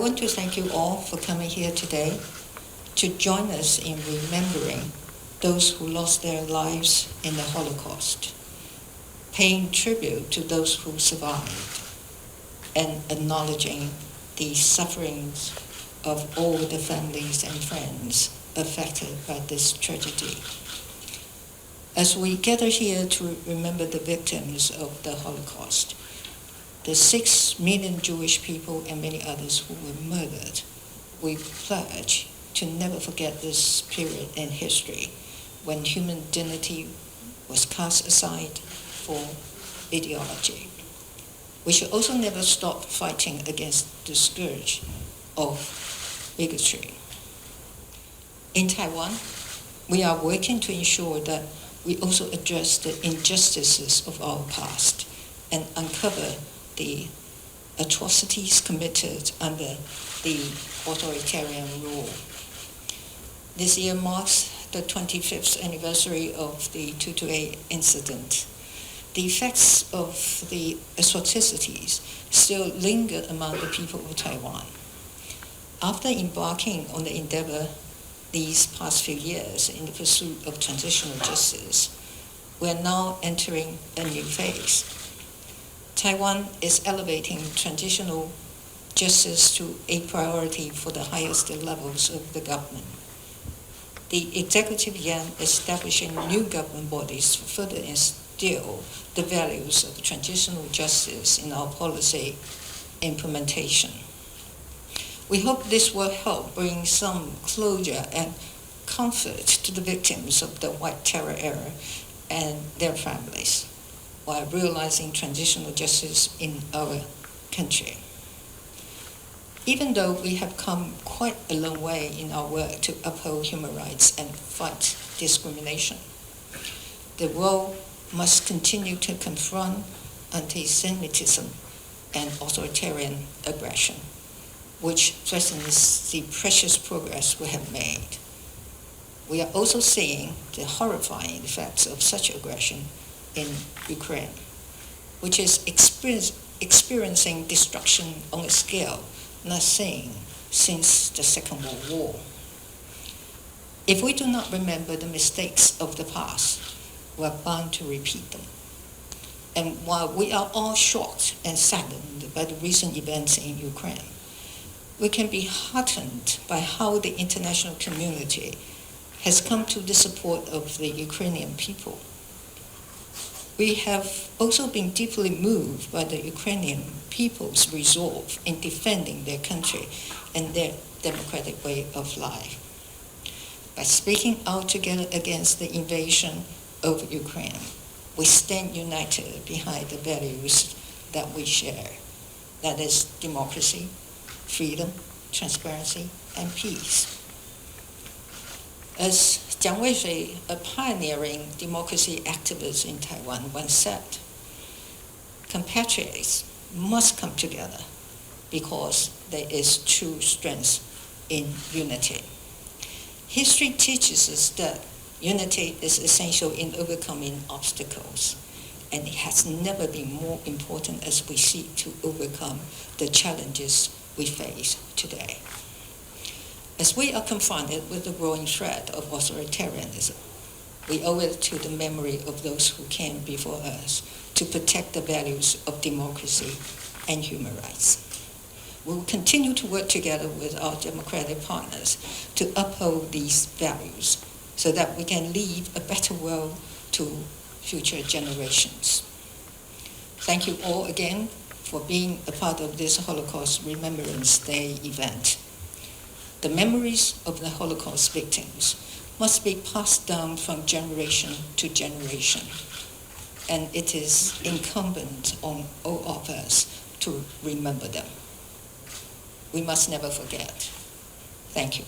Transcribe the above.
want to thank you all for coming here today to join us in remembering those who lost their lives in the Holocaust, paying tribute to those who survived, and acknowledging the sufferings of all the families and friends affected by this tragedy. As we gather here to remember the victims of the Holocaust, the 6 million Jewish people and many others who were murdered, we pledge to never forget this period in history when human dignity was cast aside for ideology. We should also never stop fighting against the scourge of bigotry. In Taiwan, we are working to ensure that we also address the injustices of our past and uncover the atrocities committed under the authoritarian rule. This year marks the 25th anniversary of the 228 incident. The effects of the atrocities still linger among the people of Taiwan. After embarking on the endeavor these past few years in the pursuit of transitional justice, we are now entering a new phase. Taiwan is elevating transitional justice to a priority for the highest levels of the government. The executive began establishing new government bodies to further instill the values of transitional justice in our policy implementation. We hope this will help bring some closure and comfort to the victims of the White Terror era and their families, while realizing transitional justice in our country. Even though we have come quite a long way in our work to uphold human rights and fight discrimination, the world must continue to confront anti-Semitism and authoritarian aggression, which threatens the precious progress we have made. We are also seeing the horrifying effects of such aggression in Ukraine, which is experiencing destruction on a scale not seen since the Second World War. If we do not remember the mistakes of the past, we are bound to repeat them. And while we are all shocked and saddened by the recent events in Ukraine, we can be heartened by how the international community has come to the support of the Ukrainian people. We have also been deeply moved by the Ukrainian people's resolve in defending their country and their democratic way of life. By speaking out together against the invasion of Ukraine, we stand united behind the values that we share, that is democracy, freedom, transparency, and peace. As Jiang Weishui, a pioneering democracy activist in Taiwan, once said, compatriots must come together because there is true strength in unity. History teaches us that unity is essential in overcoming obstacles, and it has never been more important as we seek to overcome the challenges we face today. As we are confronted with the growing threat of authoritarianism, we owe it to the memory of those who came before us to protect the values of democracy and human rights. We will continue to work together with our democratic partners to uphold these values so that we can leave a better world to future generations. Thank you all again for being a part of this Holocaust Remembrance Day event. The memories of the Holocaust victims must be passed down from generation to generation, and it is incumbent on all of us to remember them. We must never forget. Thank you.